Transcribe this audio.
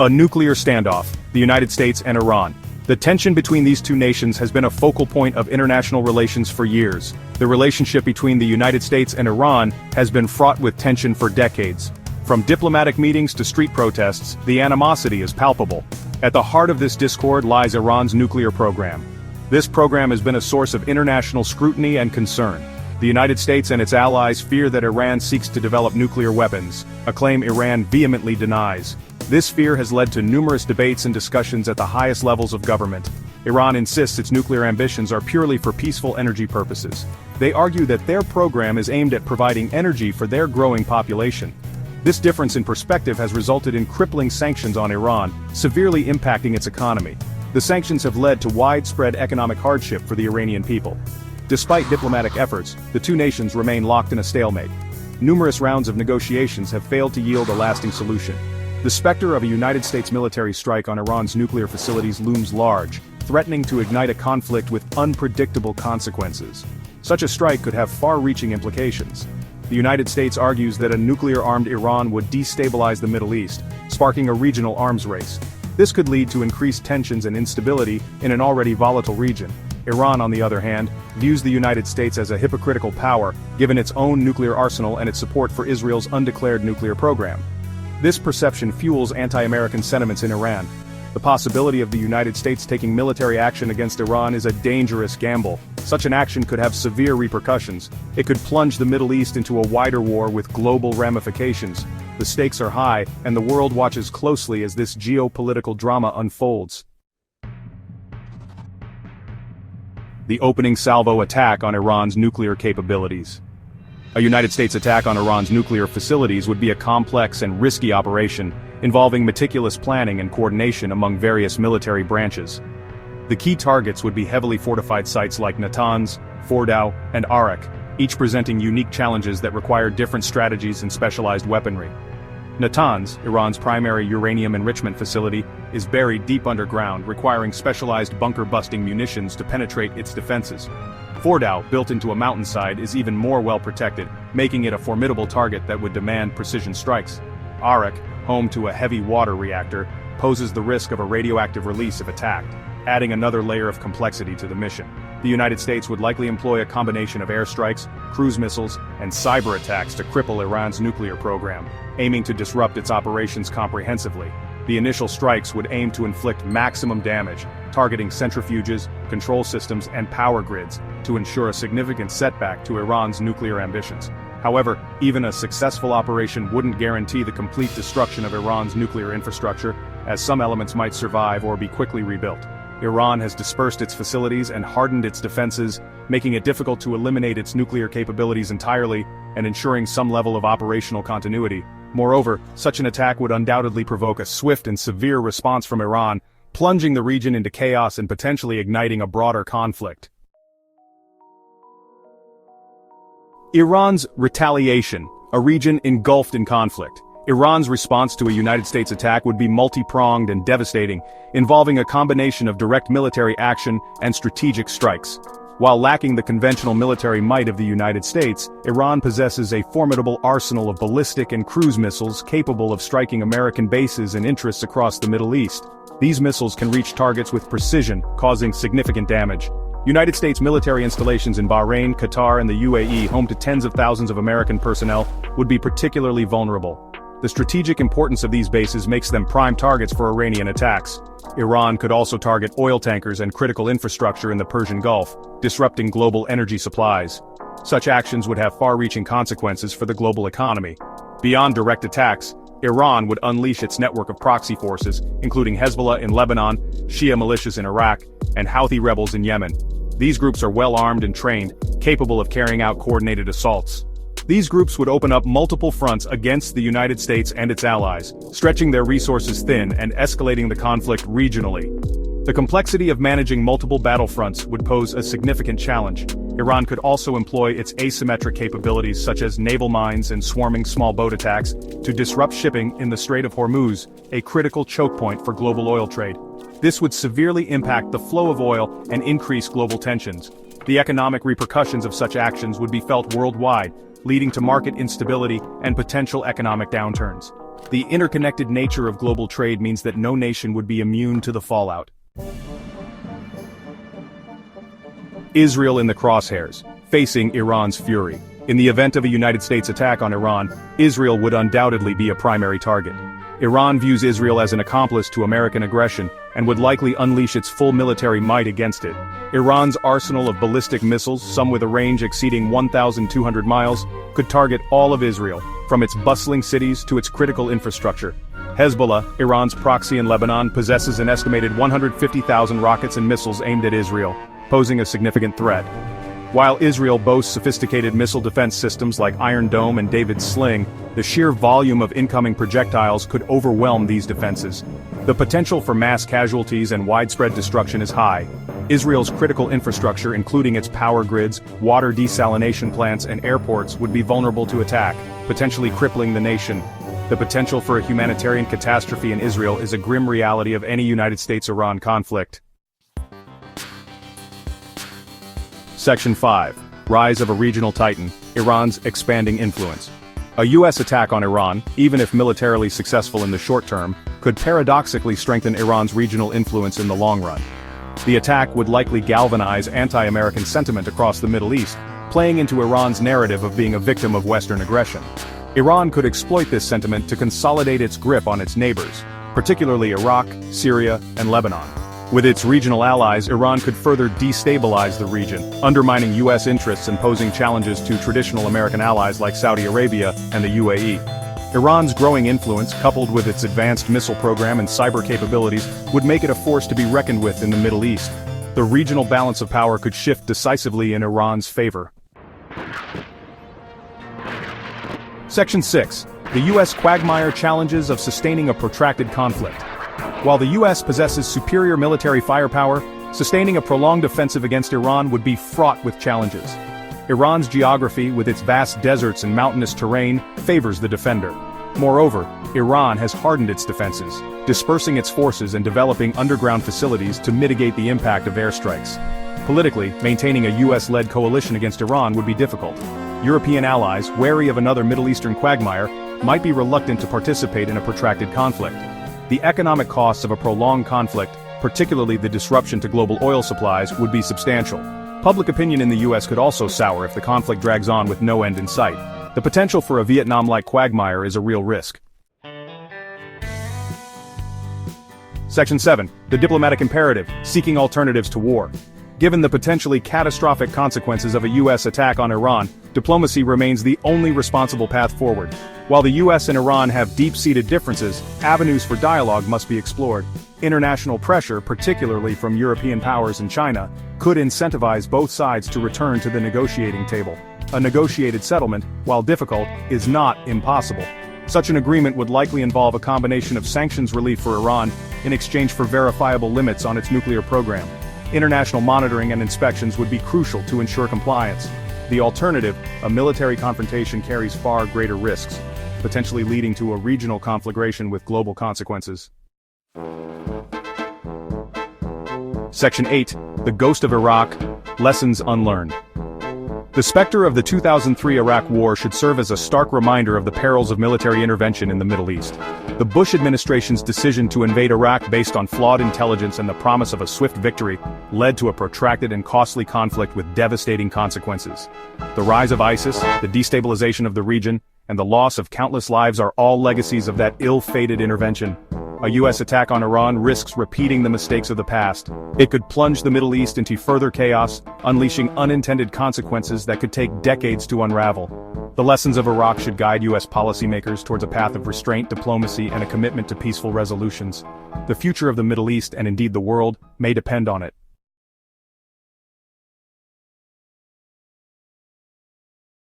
A nuclear standoff, the United States and Iran. The tension between these two nations has been a focal point of international relations for years. The relationship between the United States and Iran has been fraught with tension for decades. From diplomatic meetings to street protests, the animosity is palpable. At the heart of this discord lies Iran's nuclear program. This program has been a source of international scrutiny and concern. The United States and its allies fear that Iran seeks to develop nuclear weapons, a claim Iran vehemently denies. This fear has led to numerous debates and discussions at the highest levels of government. Iran insists its nuclear ambitions are purely for peaceful energy purposes. They argue that their program is aimed at providing energy for their growing population. This difference in perspective has resulted in crippling sanctions on Iran, severely impacting its economy. The sanctions have led to widespread economic hardship for the Iranian people. Despite diplomatic efforts, the two nations remain locked in a stalemate. Numerous rounds of negotiations have failed to yield a lasting solution. The specter of a United States military strike on Iran's nuclear facilities looms large, threatening to ignite a conflict with unpredictable consequences. Such a strike could have far-reaching implications. The United States argues that a nuclear-armed Iran would destabilize the Middle East, sparking a regional arms race. This could lead to increased tensions and instability in an already volatile region. Iran, on the other hand, views the United States as a hypocritical power, given its own nuclear arsenal and its support for Israel's undeclared nuclear program. This perception fuels anti-American sentiments in Iran. The possibility of the United States taking military action against Iran is a dangerous gamble. Such an action could have severe repercussions. It could plunge the Middle East into a wider war with global ramifications. The stakes are high, and the world watches closely as this geopolitical drama unfolds. The opening salvo attack on Iran's nuclear capabilities. A United States attack on Iran's nuclear facilities would be a complex and risky operation, involving meticulous planning and coordination among various military branches. The key targets would be heavily fortified sites like Natanz, Fordow, and Arak, each presenting unique challenges that require different strategies and specialized weaponry. Natanz, Iran's primary uranium enrichment facility, is buried deep underground, requiring specialized bunker-busting munitions to penetrate its defenses. Fordow, built into a mountainside, is even more well-protected, making it a formidable target that would demand precision strikes. Arak, home to a heavy water reactor, poses the risk of a radioactive release if attacked, adding another layer of complexity to the mission. The United States would likely employ a combination of airstrikes, cruise missiles, and cyber attacks to cripple Iran's nuclear program, aiming to disrupt its operations comprehensively. The initial strikes would aim to inflict maximum damage, targeting centrifuges, control systems, and power grids, to ensure a significant setback to Iran's nuclear ambitions. However, even a successful operation wouldn't guarantee the complete destruction of Iran's nuclear infrastructure, as some elements might survive or be quickly rebuilt. Iran has dispersed its facilities and hardened its defenses, making it difficult to eliminate its nuclear capabilities entirely, and ensuring some level of operational continuity. Moreover, such an attack would undoubtedly provoke a swift and severe response from Iran, plunging the region into chaos and potentially igniting a broader conflict. Iran's retaliation, a region engulfed in conflict. Iran's response to a United States attack would be multi-pronged and devastating, involving a combination of direct military action and strategic strikes. While lacking the conventional military might of the United States, Iran possesses a formidable arsenal of ballistic and cruise missiles capable of striking American bases and interests across the Middle East. These missiles can reach targets with precision, causing significant damage. United States military installations in Bahrain, Qatar, and the UAE, home to tens of thousands of American personnel, would be particularly vulnerable. The strategic importance of these bases makes them prime targets for Iranian attacks. Iran could also target oil tankers and critical infrastructure in the Persian Gulf, disrupting global energy supplies. Such actions would have far-reaching consequences for the global economy. Beyond direct attacks, Iran would unleash its network of proxy forces, including Hezbollah in Lebanon, Shia militias in Iraq, and Houthi rebels in Yemen. These groups are well-armed and trained, capable of carrying out coordinated assaults. These groups would open up multiple fronts against the United States and its allies, stretching their resources thin and escalating the conflict regionally. The complexity of managing multiple battlefronts would pose a significant challenge. Iran could also employ its asymmetric capabilities such as naval mines and swarming small boat attacks to disrupt shipping in the Strait of Hormuz, a critical choke point for global oil trade. This would severely impact the flow of oil and increase global tensions. The economic repercussions of such actions would be felt worldwide, leading to market instability and potential economic downturns. The interconnected nature of global trade means that no nation would be immune to the fallout. Israel in the crosshairs, facing Iran's fury. In the event of a United States attack on Iran, Israel would undoubtedly be a primary target. Iran views Israel as an accomplice to American aggression and would likely unleash its full military might against it. Iran's arsenal of ballistic missiles, some with a range exceeding 1,200 miles, could target all of Israel, from its bustling cities to its critical infrastructure. Hezbollah, Iran's proxy in Lebanon, possesses an estimated 150,000 rockets and missiles aimed at Israel, posing a significant threat. While Israel boasts sophisticated missile defense systems like Iron Dome and David's Sling, the sheer volume of incoming projectiles could overwhelm these defenses. The potential for mass casualties and widespread destruction is high. Israel's critical infrastructure, including its power grids, water desalination plants, and airports, would be vulnerable to attack, potentially crippling the nation. The potential for a humanitarian catastrophe in Israel is a grim reality of any United States-Iran conflict. Section 5. Rise of a regional titan, Iran's expanding influence. A U.S. attack on Iran, even if militarily successful in the short term, could paradoxically strengthen Iran's regional influence in the long run. The attack would likely galvanize anti-American sentiment across the Middle East, playing into Iran's narrative of being a victim of Western aggression. Iran could exploit this sentiment to consolidate its grip on its neighbors, particularly Iraq, Syria, and Lebanon. With its regional allies, Iran could further destabilize the region, undermining U.S. interests and posing challenges to traditional American allies like Saudi Arabia and the UAE. Iran's growing influence, coupled with its advanced missile program and cyber capabilities, would make it a force to be reckoned with in the Middle East. The regional balance of power could shift decisively in Iran's favor. Section 6. The U.S. quagmire challenges of sustaining a protracted conflict. While the U.S. possesses superior military firepower, sustaining a prolonged offensive against Iran would be fraught with challenges. Iran's geography, with its vast deserts and mountainous terrain, favors the defender. Moreover, Iran has hardened its defenses, dispersing its forces and developing underground facilities to mitigate the impact of airstrikes. Politically, maintaining a U.S.-led coalition against Iran would be difficult. European allies, wary of another Middle Eastern quagmire, might be reluctant to participate in a protracted conflict. The economic costs of a prolonged conflict, particularly the disruption to global oil supplies, would be substantial. Public opinion in the U.S. could also sour if the conflict drags on with no end in sight. The potential for a Vietnam-like quagmire is a real risk. Section 7. The diplomatic imperative, seeking alternatives to war. Given the potentially catastrophic consequences of a U.S. attack on Iran, diplomacy remains the only responsible path forward. While the U.S. and Iran have deep-seated differences, avenues for dialogue must be explored. International pressure, particularly from European powers and China, could incentivize both sides to return to the negotiating table. A negotiated settlement, while difficult, is not impossible. Such an agreement would likely involve a combination of sanctions relief for Iran in exchange for verifiable limits on its nuclear program. International monitoring and inspections would be crucial to ensure compliance. The alternative, a military confrontation, carries far greater risks, potentially leading to a regional conflagration with global consequences. Section 8. The Ghost of Iraq, Lessons Unlearned. The specter of the 2003 Iraq War should serve as a stark reminder of the perils of military intervention in the Middle East. The Bush administration's decision to invade Iraq based on flawed intelligence and the promise of a swift victory led to a protracted and costly conflict with devastating consequences. The rise of ISIS, the destabilization of the region, and the loss of countless lives are all legacies of that ill-fated intervention. A U.S. attack on Iran risks repeating the mistakes of the past. It could plunge the Middle East into further chaos, unleashing unintended consequences that could take decades to unravel. The lessons of Iraq should guide U.S. policymakers towards a path of restraint, diplomacy, and a commitment to peaceful resolutions. The future of the Middle East, and indeed the world, may depend on it.